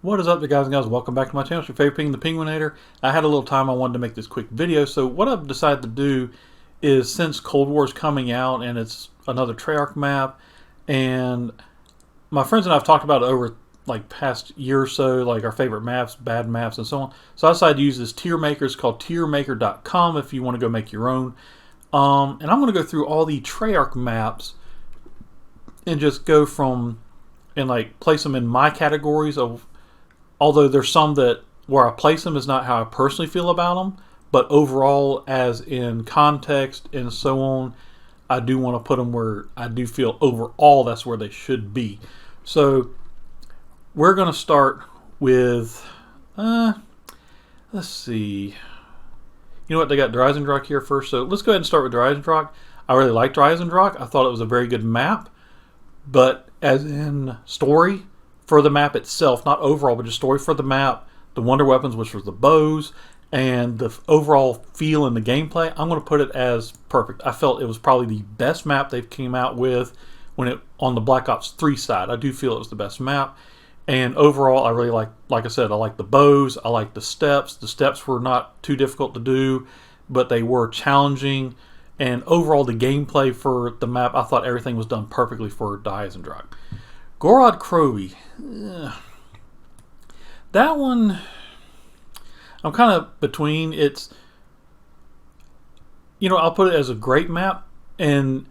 What is up, you guys and gals? Welcome back to my channel. It's your favorite Penguin, the Penguinator. I had a little time. I wanted to make this quick video. So what I've decided to do is, since Cold War is coming out and it's another Treyarch map, and my friends and I have talked about it over like past year or so, like our favorite maps, bad maps, and so on. So I decided to use this tier maker. It's called tiermaker.com if you want to go make your own. And I'm going to go through all the Treyarch maps and just go from and like place them in my categories of. Although there's some that where I place them is not how I personally feel about them, but overall, as in context and so on, I do want to put them where I do feel overall that's where they should be. So we're going to start with, let's see. You know what? They got Dreisendracht here first, so let's go ahead and start with Dreisendracht. I really like Dreisendracht. I thought it was a very good map, but as in story, for the map itself, not overall, but just story for the map, the wonder weapons, which was the bows, and the overall feel and the gameplay, I'm going to put it as perfect. I felt it was probably the best map they've came out with when it on the Black Ops 3 side. I do feel it was the best map, and overall, I really like I said, I like the bows, I like the steps. The steps were not too difficult to do, but they were challenging, and overall, the gameplay for the map, I thought everything was done perfectly for Dreisendracht. Gorod Krovi. That one, I'm kind of between. It's, I'll put it as a great map, and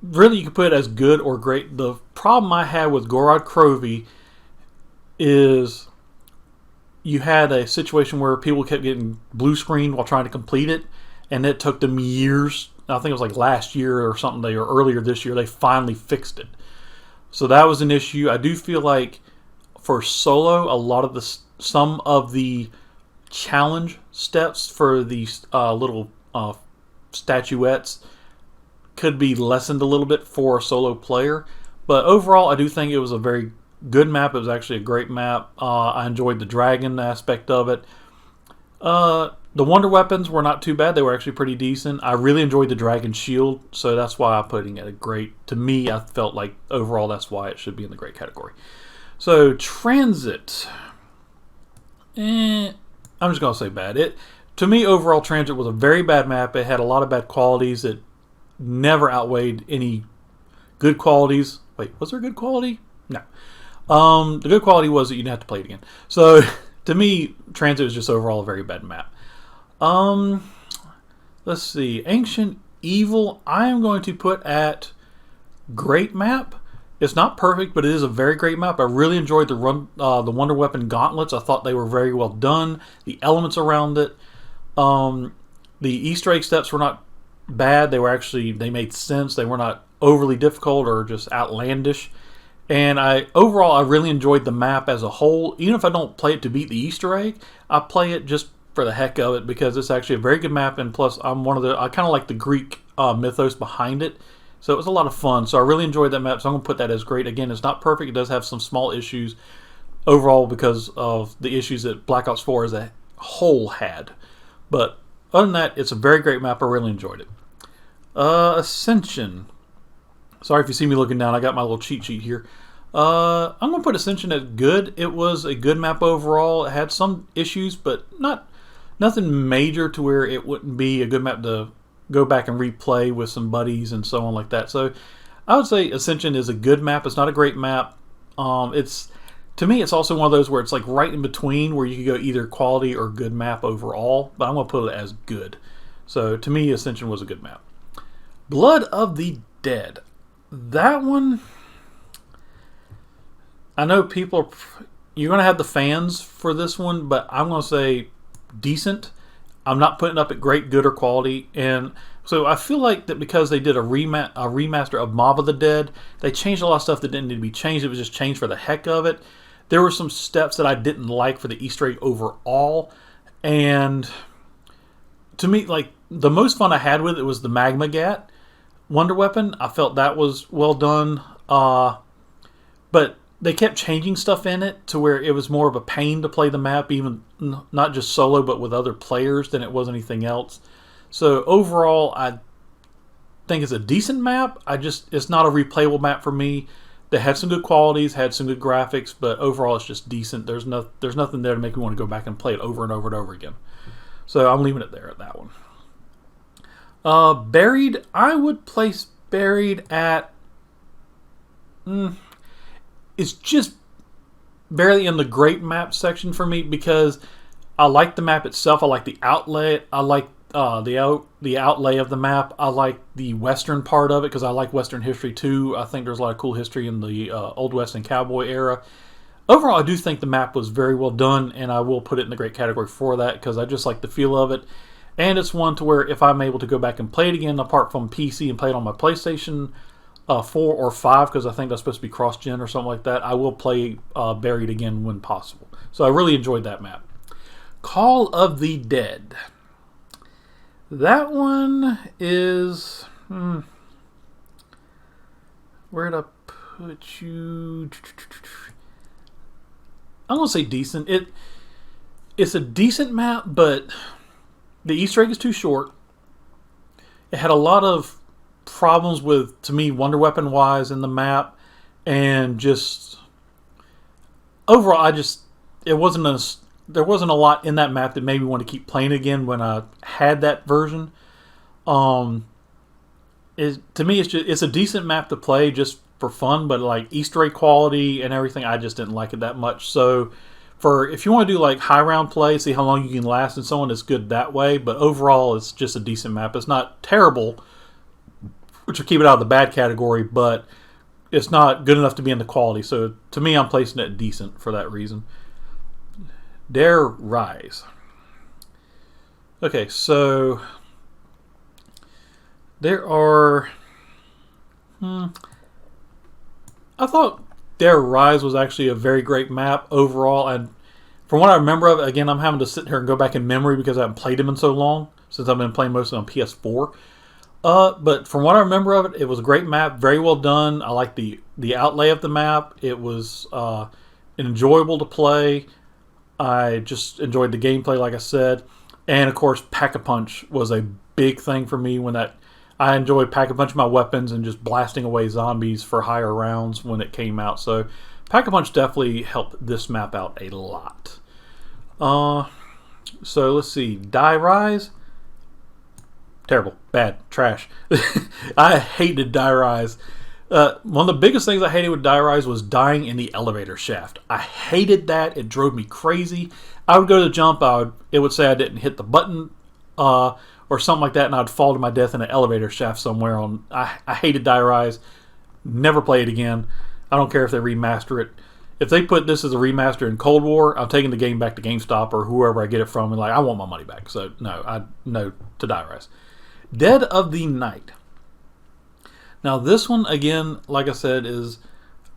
really you could put it as good or great. The problem I had with Gorod Krovi is you had a situation where people kept getting blue screened while trying to complete it, and it took them years. I think it was like last year or something, or earlier this year, they finally fixed it. So that was an issue. I do feel like for solo, a lot of some of the challenge steps for these little statuettes could be lessened a little bit for a solo player. But overall, I do think it was a very good map. It was actually a great map. I enjoyed the dragon aspect of it. The wonder weapons were not too bad. They were actually pretty decent. I really enjoyed the dragon shield, so that's why I'm putting it a great. To me, I felt like overall that's why it should be in the great category. So Transit, I'm just gonna say bad. To me, overall, Transit was a very bad map. It had a lot of bad qualities. It never outweighed any good qualities. Wait, was there good quality? No. The good quality was that you didn't have to play it again. So to me, Transit was just overall a very bad map. Let's see. Ancient Evil, I am going to put at great map. It's not perfect, but it is a very great map. I really enjoyed the Wonder Weapon gauntlets. I thought they were very well done. The elements around it. The Easter egg steps were not bad. They made sense. They were not overly difficult or just outlandish. And overall, I really enjoyed the map as a whole. Even if I don't play it to beat the Easter egg, I play it just for the heck of it, because it's actually a very good map, and plus I kind of like the Greek mythos behind it, so it was a lot of fun. So I really enjoyed that map, so I'm going to put that as great. Again, it's not perfect. It does have some small issues overall because of the issues that Black Ops 4 as a whole had. But other than that, it's a very great map. I really enjoyed it. Ascension. Sorry if you see me looking down. I got my little cheat sheet here. I'm going to put Ascension as good. It was a good map overall. It had some issues, but nothing major to where it wouldn't be a good map to go back and replay with some buddies and so on like that. So I would say Ascension is a good map. It's not a great map. To me, it's also one of those where it's like right in between, where you could go either quality or good map overall, but I'm going to put it as good. So to me, Ascension was a good map. Blood of the Dead. That one, I know you're going to have the fans for this one, but I'm going to say decent. I'm not putting up at great, good, or quality. And so I feel like that because they did a remaster of Mob of the Dead, they changed a lot of stuff that didn't need to be changed. It was just changed for the heck of it. There were some steps that I didn't like for the Easter egg overall. And to me, like, the most fun I had with it was the Magma Gat Wonder Weapon. I felt that was well done. But they kept changing stuff in it to where it was more of a pain to play the map, even not just solo, but with other players, than it was anything else. So overall, I think it's a decent map. It's not a replayable map for me. that had some good qualities, had some good graphics, but overall it's just decent. There's nothing there to make me want to go back and play it over and over and over again. So I'm leaving it there at that one. Buried, I would place Buried at... it's just barely in the great map section for me, because I like the map itself. I like the outlay. I like the outlay of the map. I like the Western part of it because I like Western history too. I think there's a lot of cool history in the Old West and cowboy era. Overall, I do think the map was very well done, and I will put it in the great category for that because I just like the feel of it. And it's one to where if I'm able to go back and play it again, apart from PC and play it on my PlayStation 4 or 5, because I think that's supposed to be cross-gen or something like that, I will play Buried again when possible. So I really enjoyed that map. Call of the Dead. That one is... where'd I put you? I'm going to say decent. It's a decent map, but the Easter egg is too short. It had a lot of problems with, to me, Wonder Weapon wise in the map, and just overall, there wasn't a lot in that map that made me want to keep playing again when I had that version. To me, it's a decent map to play just for fun, but like Easter egg quality and everything, I just didn't like it that much. So if you want to do like high round play, see how long you can last and so on, it's good that way. But overall, it's just a decent map. It's not terrible, which will keep it out of the bad category, but it's not good enough to be in the quality. So to me, I'm placing it decent for that reason. Dare Rise. Okay, so there are... I thought Dare Rise was actually a very great map overall, and from what I remember of it, again, I'm having to sit here and go back in memory because I haven't played him in so long, since I've been playing mostly on PS4. But from what I remember of it, it was a great map, very well done. I like the outlay of the map. It was enjoyable to play. I just enjoyed the gameplay, like I said. And, of course, Pack-a-Punch was a big thing for me when I enjoyed Pack-a-Punch my weapons and just blasting away zombies for higher rounds when it came out. So, Pack-a-Punch definitely helped this map out a lot. So, let's see. Die Rise. Terrible. Bad. Trash. I hated Die Rise. One of the biggest things I hated with Die Rise was dying in the elevator shaft. I hated that. It drove me crazy. I would go to jump. It would say I didn't hit the button or something like that, and I'd fall to my death in an elevator shaft somewhere. I hated Die Rise. Never play it again. I don't care if they remaster it. If they put this as a remaster in Cold War, I'm taking the game back to GameStop or whoever I get it from, and I want my money back. So no to Die Rise. Dead of the Night. Now this one, again, like I said, is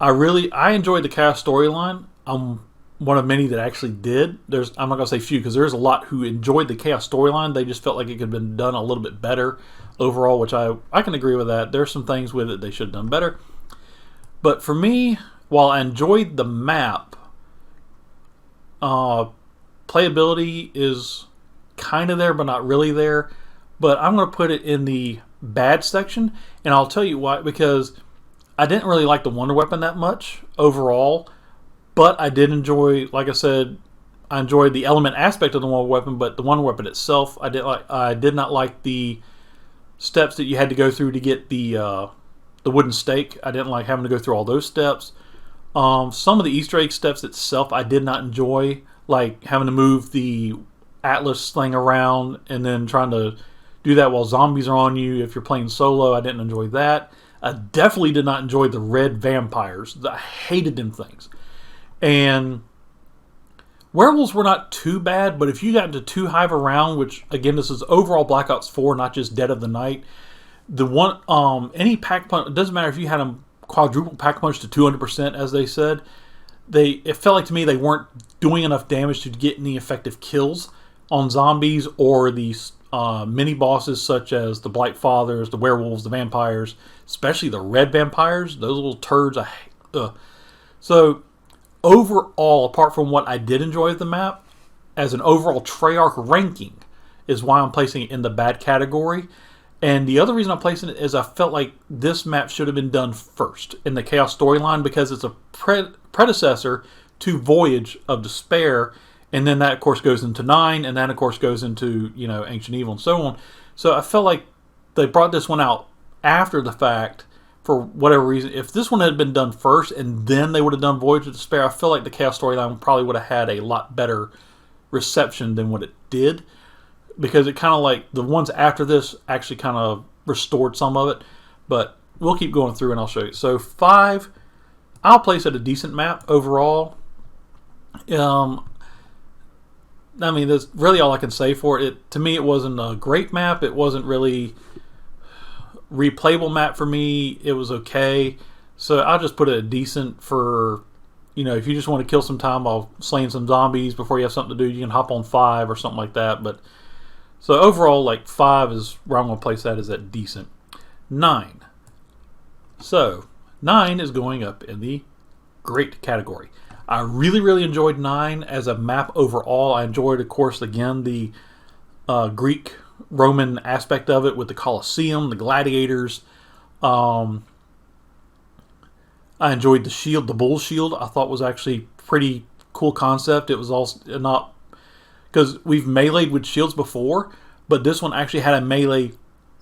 I enjoyed the Chaos storyline. I'm one of many that actually did. I'm not going to say few because there's a lot who enjoyed the Chaos storyline. They just felt like it could have been done a little bit better overall, which I can agree with that. There's some things with it they should have done better. But for me, while I enjoyed the map, playability is kind of there but not really there. But I'm going to put it in the bad section, and I'll tell you why. Because I didn't really like the Wonder Weapon that much overall, but I did enjoy, like I said, I enjoyed the element aspect of the Wonder Weapon, but the Wonder Weapon itself, I did not like the steps that you had to go through to get the wooden stake. I didn't like having to go through all those steps. Some of the Easter egg steps itself, I did not enjoy, like having to move the Atlas thing around and then trying to do that while zombies are on you. If you're playing solo, I didn't enjoy that. I definitely did not enjoy the red vampires. I hated them things. And werewolves were not too bad, but if you got into too high of a round, which again, this is overall Black Ops 4, not just Dead of the Night. Any pack punch, it doesn't matter if you had them quadruple pack punch to 200%, as they said. It felt like to me they weren't doing enough damage to get any effective kills on zombies or these mini bosses such as the Blight Fathers, the werewolves, the vampires, especially the red vampires. Those little turds. So overall, apart from what I did enjoy of the map, as an overall Treyarch ranking, is why I'm placing it in the bad category. And the other reason I'm placing it is I felt like this map should have been done first in the Chaos storyline, because it's a predecessor to Voyage of Despair, and then that of course goes into 9, and then of course goes into, you know, Ancient Evil and so on. So I felt like they brought this one out after the fact for whatever reason. If this one had been done first and then they would have done Voyage of Despair, I feel like the Chaos storyline probably would have had a lot better reception than what it did, because it kind of like the ones after this actually kind of restored some of it. But we'll keep going through and I'll show you. So 5, I'll place it a decent map overall. I mean, that's really all I can say for it. To me, it wasn't a great map. It wasn't really replayable map for me. It was okay. So I'll just put it a decent for, you know, if you just want to kill some time while slaying some zombies before you have something to do, you can hop on 5 or something like that. But so overall, like 5 is where I'm going to place that, is at decent. 9. So 9 is going up in the great category. I really enjoyed 9 as a map overall. I enjoyed, of course, again, the Greek-Roman aspect of it with the Colosseum, the gladiators. I enjoyed the shield, the bull shield. I thought was actually pretty cool concept. It was also not, because we've meleeed with shields before, but this one actually had a melee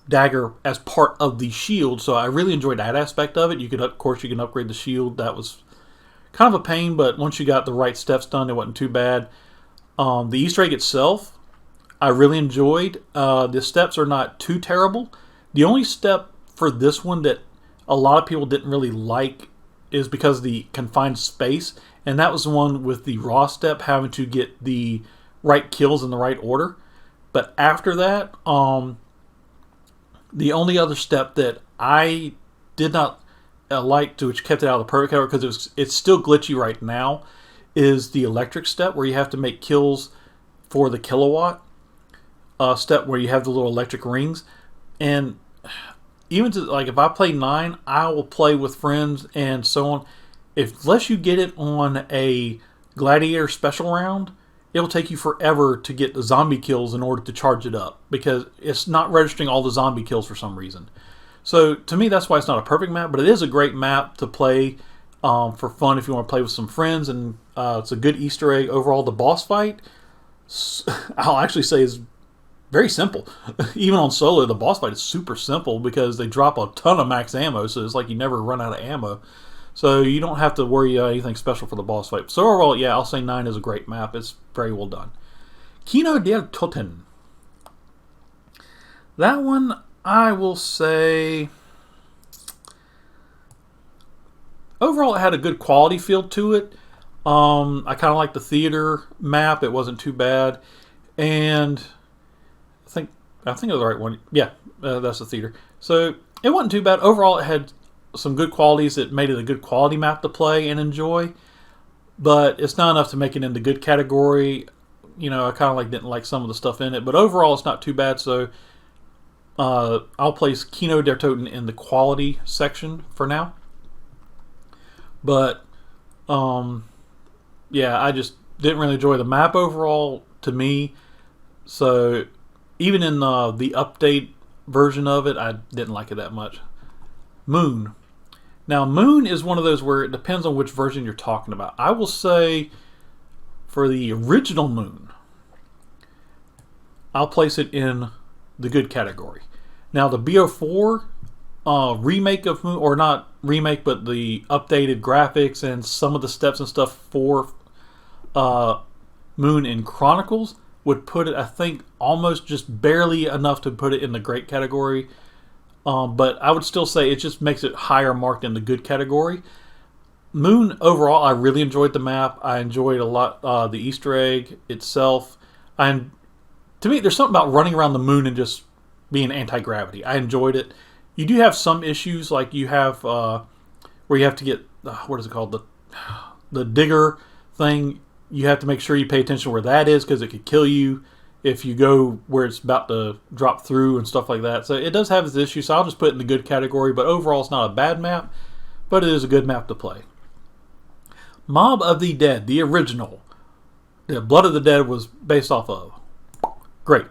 dagger as part of the shield. So I really enjoyed that aspect of it. You could, of course, you can upgrade the shield. That was kind of a pain, but once you got the right steps done, it wasn't too bad. The Easter egg itself, I really enjoyed. The steps are not too terrible. The only step for this one that a lot of people didn't really like is because of the confined space, and that was the one with the raw step, having to get the right kills in the right order. But after that, the only other step that I did not like, to which kept it out of the perfect category, because it's still glitchy right now, is the electric step, where you have to make kills for the kilowatt step, where you have the little electric rings. And even to, like, if I play 9, I will play with friends and so on. Unless you get it on a gladiator special round, it'll take you forever to get the zombie kills in order to charge it up, because it's not registering all the zombie kills for some reason. So to me, that's why it's not a perfect map, but it is a great map to play for fun if you want to play with some friends, and it's a good Easter egg overall. The boss fight, I'll actually say, is very simple. Even on solo, the boss fight is super simple because they drop a ton of max ammo, so it's like you never run out of ammo. So you don't have to worry about anything special for the boss fight. So overall, yeah, I'll say 9 is a great map. It's very well done. Kino Del Toten. That one, I will say, overall it had a good quality feel to it. I kind of like the theater map. It wasn't too bad. And I think it's the right one. Yeah, that's the theater. So it wasn't too bad. Overall, it had some good qualities that made it a good quality map to play and enjoy. But it's not enough to make it into good category. You know, I kind of didn't like some of the stuff in it. But overall, it's not too bad. So I'll place Kino Del Toten in the quality section for now. But yeah, I just didn't really enjoy the map overall to me. So even in the update version of it, I didn't like it that much. Moon. Now, Moon is one of those where it depends on which version you're talking about. I will say for the original Moon, I'll place it in the good category. Now, the BO4 remake of Moon, or not remake, but the updated graphics and some of the steps and stuff for Moon in Chronicles would put it, I think, almost just barely enough to put it in the great category. But I would still say it just makes it higher marked in the good category. Moon, overall, I really enjoyed the map. I enjoyed a lot the Easter egg itself. And to me, there's something about running around the moon and just being anti-gravity. I enjoyed it. You do have some issues, like you have where you have to get, what is it called? The digger thing. You have to make sure you pay attention where that is, because it could kill you if you go where it's about to drop through and stuff like that. So it does have its issues, so I'll just put it in the good category. But overall, it's not a bad map, but it is a good map to play. Mob of the Dead, the original. The Blood of the Dead was based off of. Great.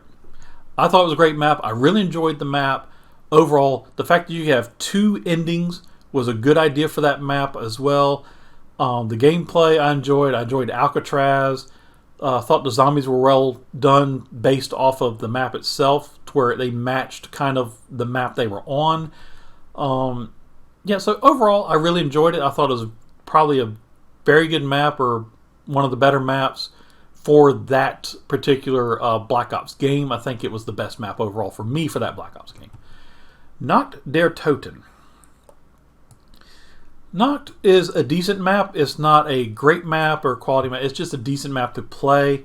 I thought it was a great map. I really enjoyed the map. overall, the fact that you have 2 endings was a good idea for that map as well. The gameplay I enjoyed. I enjoyed Alcatraz. Thought the zombies were well done based off of the map itself, to where they matched kind of the map they were on. Yeah, so overall, I really enjoyed it. I thought it was probably a very good map, or one of the better maps for that particular Black Ops game. I think it was the best map overall for me for that Black Ops game. Untitled Der Toten. Noct is a decent map. It's not a great map or quality map. It's just a decent map to play.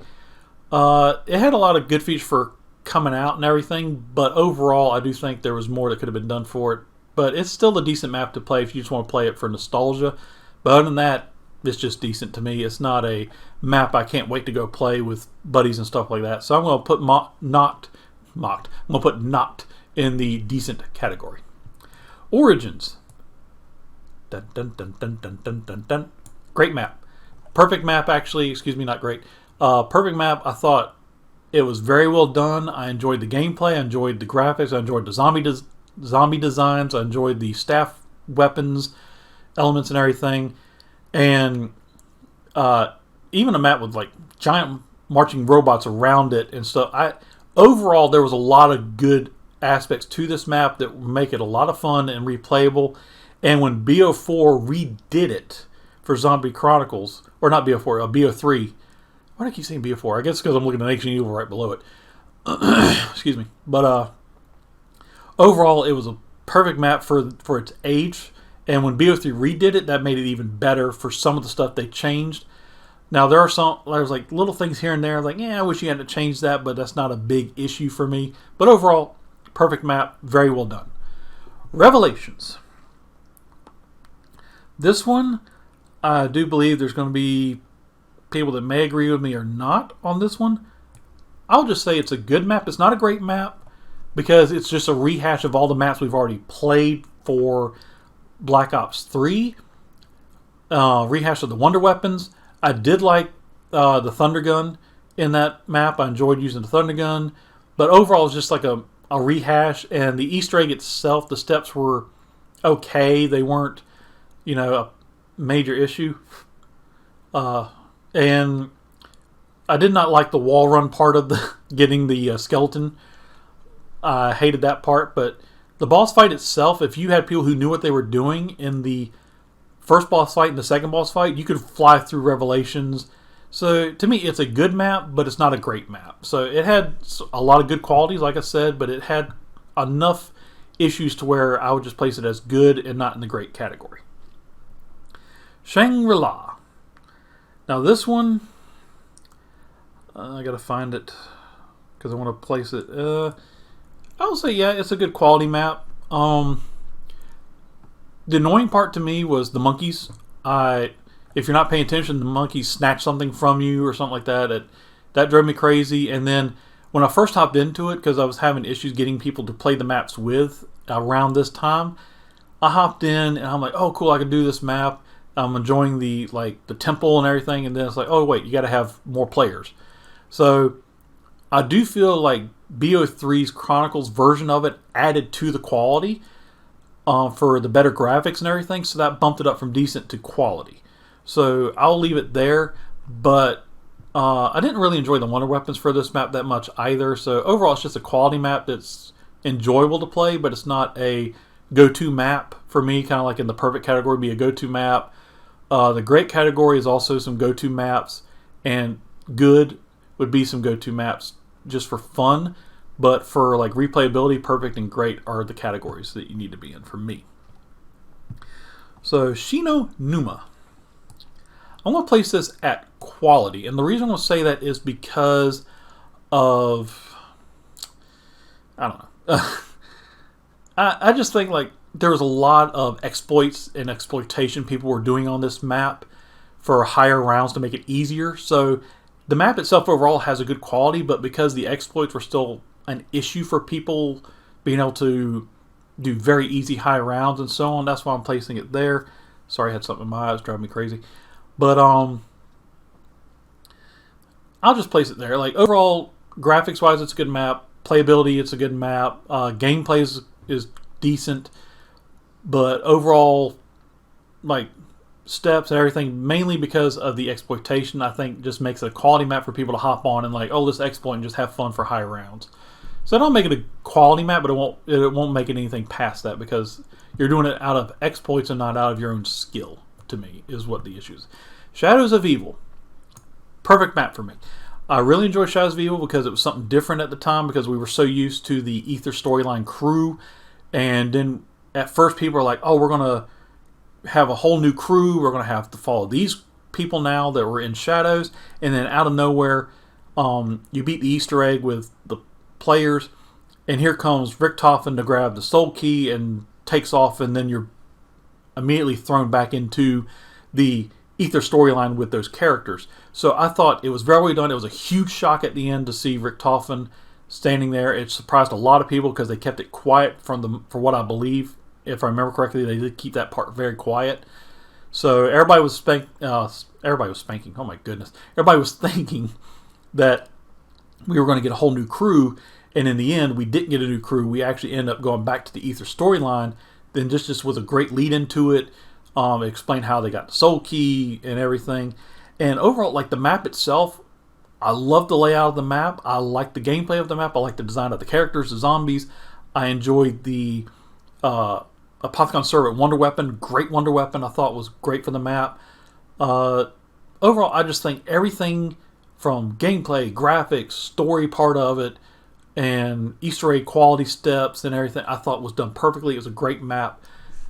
It had a lot of good features for coming out and everything, but overall I do think there was more that could have been done for it. But it's still a decent map to play if you just want to play it for nostalgia. But other than that, it's just decent to me. It's not a map I can't wait to go play with buddies and stuff like that. So I'm going to put Noct in the decent category. Origins. Dun, dun, dun, dun, dun, dun, dun, dun. Great map. Perfect map, actually. Excuse me, not great. Perfect map. I thought it was very well done. I enjoyed the gameplay. I enjoyed the graphics. I enjoyed the zombie designs. I enjoyed the staff weapons, elements, and everything. And even a map with like giant marching robots around it and stuff. Overall, there was a lot of good aspects to this map that make it a lot of fun and replayable. And when BO4 redid it for Zombie Chronicles, or not BO4, BO3. Why do I keep saying BO4? I guess because I'm looking at Ancient Evil right below it. Excuse me. But overall, it was a perfect map for its age. And when BO3 redid it, that made it even better for some of the stuff they changed. Now, there's like little things here and there. Like, yeah, I wish you hadn't changed that, but that's not a big issue for me. But overall, perfect map. Very well done. Revelations. This one, I do believe there's going to be people that may agree with me or not on this one. I'll just say it's a good map. It's not a great map because it's just a rehash of all the maps we've already played for Black Ops 3. Rehash of the Wonder Weapons. I did like the Thunder Gun in that map. I enjoyed using the Thunder Gun. But overall, it's just like a rehash. And the Easter egg itself, the steps were okay. They weren't, a major issue. And I did not like the wall run part of the getting the skeleton. I hated that part, but the boss fight itself, if you had people who knew what they were doing in the first boss fight and the second boss fight, you could fly through Revelations. So to me, it's a good map, but it's not a great map. So it had a lot of good qualities, like I said, but it had enough issues to where I would just place it as good and not in the great category. Shangri-La. Now this one, I gotta find it because I want to place it. I will say, yeah, it's a good quality map. The annoying part to me was the monkeys. If you're not paying attention, the monkeys snatch something from you or something like that. That drove me crazy. And then when I first hopped into it, because I was having issues getting people to play the maps with around this time, I hopped in and I'm like, oh, cool, I can do this map. I'm enjoying the temple and everything, and then it's like, oh wait, you got to have more players. So I do feel like BO3's Chronicles version of it added to the quality for the better graphics and everything, so that bumped it up from decent to quality. So I'll leave it there, but I didn't really enjoy the Wonder Weapons for this map that much either. So overall, it's just a quality map that's enjoyable to play, but it's not a go-to map for me, kind of like in the perfect category be a go-to map. The great category is also some go-to maps, and good would be some go-to maps just for fun, but for like replayability, perfect and great are the categories that you need to be in for me. So Shino Numa. I'm going to place this at quality, and the reason I'm going to say that is because of, I don't know. I just think like there was a lot of exploits and exploitation people were doing on this map for higher rounds to make it easier. So the map itself overall has a good quality, but because the exploits were still an issue for people being able to do very easy high rounds and so on, that's why I'm placing it there. Sorry, I had something in my eyes driving me crazy. But I'll just place it there. Like overall, graphics wise, it's a good map. Playability, it's a good map. Gameplay is decent, but overall, like steps and everything, mainly because of the exploitation, I think just makes it a quality map for people to hop on and like, oh, let's exploit and just have fun for high rounds. So I don't make it a quality map, but it won't make it anything past that because you're doing it out of exploits and not out of your own skill. To me, is what the issue is. Shadows of Evil, perfect map for me. I really enjoyed Shadows of Evil because it was something different at the time because we were so used to the Ether storyline crew, and then at first people are like, oh, we're gonna have a whole new crew. We're gonna have to follow these people now that were in Shadows, and then out of nowhere, you beat the Easter egg with the players, and here comes Richtofen to grab the soul key and takes off, and then you're immediately thrown back into the Ether storyline with those characters. So I thought it was very well done. It was a huge shock at the end to see Richtofen standing there. It surprised a lot of people because they kept it quiet for what I believe. If I remember correctly, they did keep that part very quiet. So everybody was spanking. Oh my goodness! Everybody was thinking that we were going to get a whole new crew, and in the end, we didn't get a new crew. We actually ended up going back to the Ether storyline. Then just was a great lead into it. It explained how they got the soul key and everything. And overall, like the map itself, I love the layout of the map. I like the gameplay of the map. I like the design of the characters, the zombies. I enjoyed the Apothecon Servant Wonder Weapon. Great Wonder Weapon. I thought was great for the map. Overall, I just think everything from gameplay, graphics, story part of it, and Easter egg quality steps and everything, I thought was done perfectly. It was a great map.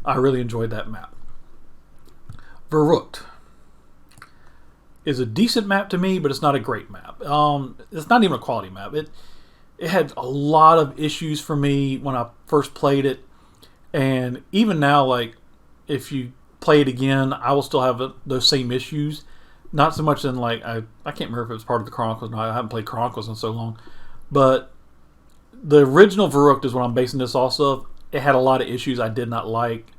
I really enjoyed that map. Verruckt is a decent map to me, but it's not a great map. It's not even a quality map. It had a lot of issues for me when I first played it, and even now, like if you play it again, I will still have those same issues. Not so much in like I can't remember if it was part of the Chronicles. No, I haven't played Chronicles in so long, but the original Verruckt is what I'm basing this off of. It had a lot of issues I did not like.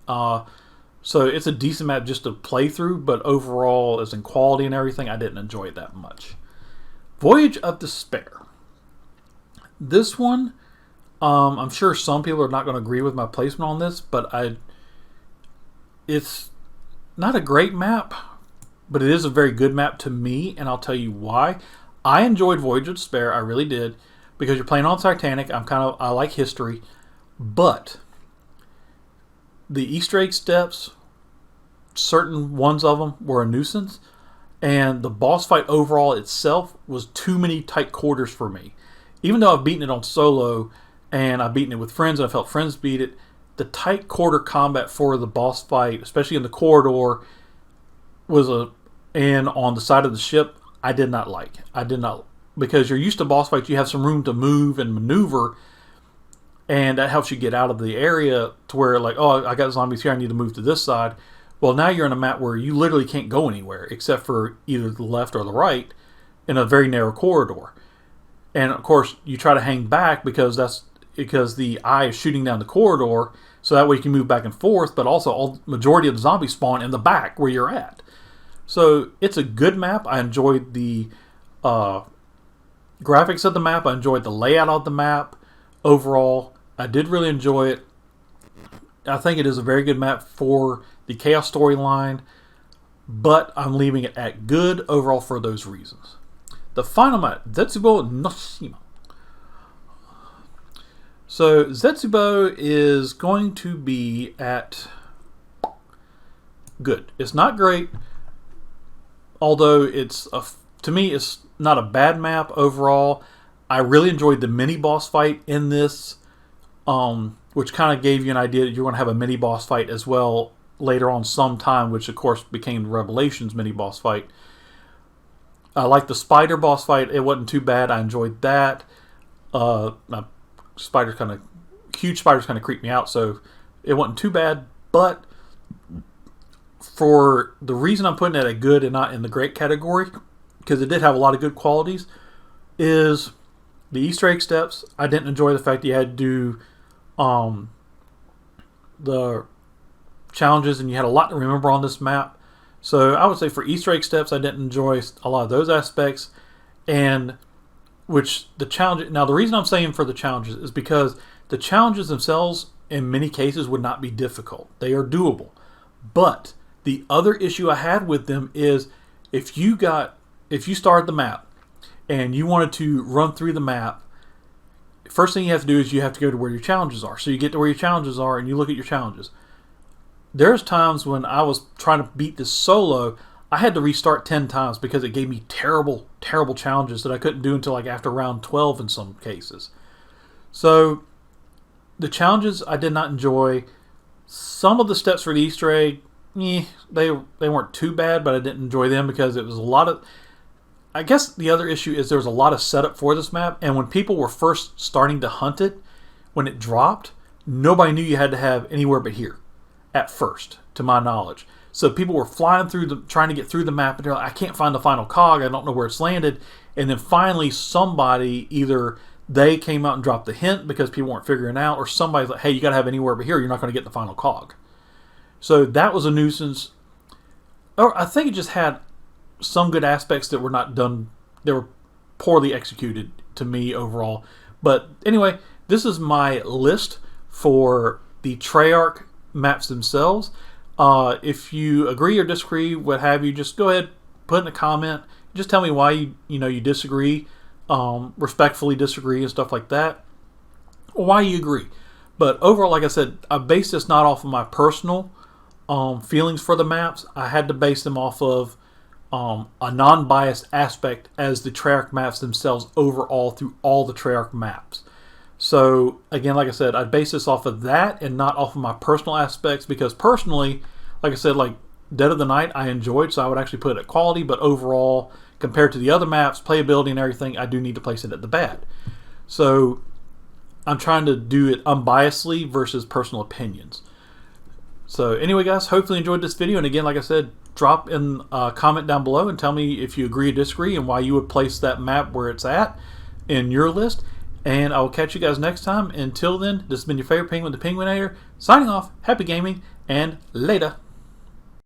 So it's a decent map just to play through, but overall, as in quality and everything, I didn't enjoy it that much. Voyage of Despair. This one, I'm sure some people are not going to agree with my placement on this, but it's not a great map, but it is a very good map to me, and I'll tell you why. I enjoyed Voyage of Despair, I really did. Because you're playing on Titanic, I like history, but the Easter egg steps, certain ones of them were a nuisance, and the boss fight overall itself was too many tight quarters for me. Even though I've beaten it on solo, and I've beaten it with friends, and I've helped friends beat it, the tight quarter combat for the boss fight, especially in the corridor, and on the side of the ship, I did not like. Because you're used to boss fights, you have some room to move and maneuver, and that helps you get out of the area to where, like, oh, I got zombies here, I need to move to this side. Well, now you're in a map where you literally can't go anywhere except for either the left or the right in a very narrow corridor. And, of course, you try to hang back because the eye is shooting down the corridor, so that way you can move back and forth, but also majority of the zombies spawn in the back where you're at. So it's a good map. I enjoyed the graphics of the map. I enjoyed the layout of the map. Overall, I did really enjoy it. I think it is a very good map for the Chaos storyline, but I'm leaving it at good overall for those reasons. The final map, Zetsubou no Shima. So Zetsubou is going to be at good. It's not great, although to me it's not a bad map overall. I really enjoyed the mini boss fight in this, which kind of gave you an idea that you're going to have a mini boss fight as well later on sometime, which of course became the Revelations mini boss fight. I liked the spider boss fight. It wasn't too bad. I enjoyed that. Huge spiders kind of creep me out, so it wasn't too bad. But for the reason I'm putting it at good and not in the great category, because it did have a lot of good qualities, is the Easter egg steps. I didn't enjoy the fact that you had to do the challenges and you had a lot to remember on this map. So I would say for Easter egg steps, I didn't enjoy a lot of those aspects. And which the challenge. Now the reason I'm saying for the challenges is because the challenges themselves in many cases would not be difficult. They are doable. But the other issue I had with them is if you started the map and you wanted to run through the map, first thing you have to do is you have to go to where your challenges are. So you get to where your challenges are and you look at your challenges. There's times when I was trying to beat this solo, I had to restart 10 times because it gave me terrible, terrible challenges that I couldn't do until like after round 12 in some cases. So the challenges I did not enjoy. Some of the steps for the Easter egg, they weren't too bad, but I didn't enjoy them because it was a lot of... I guess the other issue is there was a lot of setup for this map, and when people were first starting to hunt it, when it dropped, nobody knew you had to have anywhere but here at first, to my knowledge. So people were flying through trying to get through the map, and they're like, I can't find the final cog, I don't know where it's landed. And then finally somebody, either they came out and dropped the hint because people weren't figuring out, or somebody's like, hey, you got to have anywhere but here, you're not going to get the final cog. So that was a nuisance. Or I think it just had some good aspects that were not done, they were poorly executed to me overall. But anyway, this is my list for the Treyarch maps themselves. If you agree or disagree, what have you, just go ahead, put in a comment. Just tell me why you disagree, respectfully disagree and stuff like that, or why you agree. But overall, like I said, I based this not off of my personal feelings for the maps. I had to base them off of a non-biased aspect as the Treyarch maps themselves overall through all the Treyarch maps. So again, like I said, I base this off of that and not off of my personal aspects, because personally, like I said, like Dead of the Night I enjoyed, so I would actually put it at quality, but overall, compared to the other maps, playability and everything, I do need to place it at the bad. So I'm trying to do it unbiasedly versus personal opinions. So anyway, guys, hopefully you enjoyed this video. And again, like I said, drop in a comment down below and tell me if you agree or disagree and why you would place that map where it's at in your list. And I will catch you guys next time. Until then, this has been your favorite penguin, the Penguinator, signing off. Happy gaming, and later.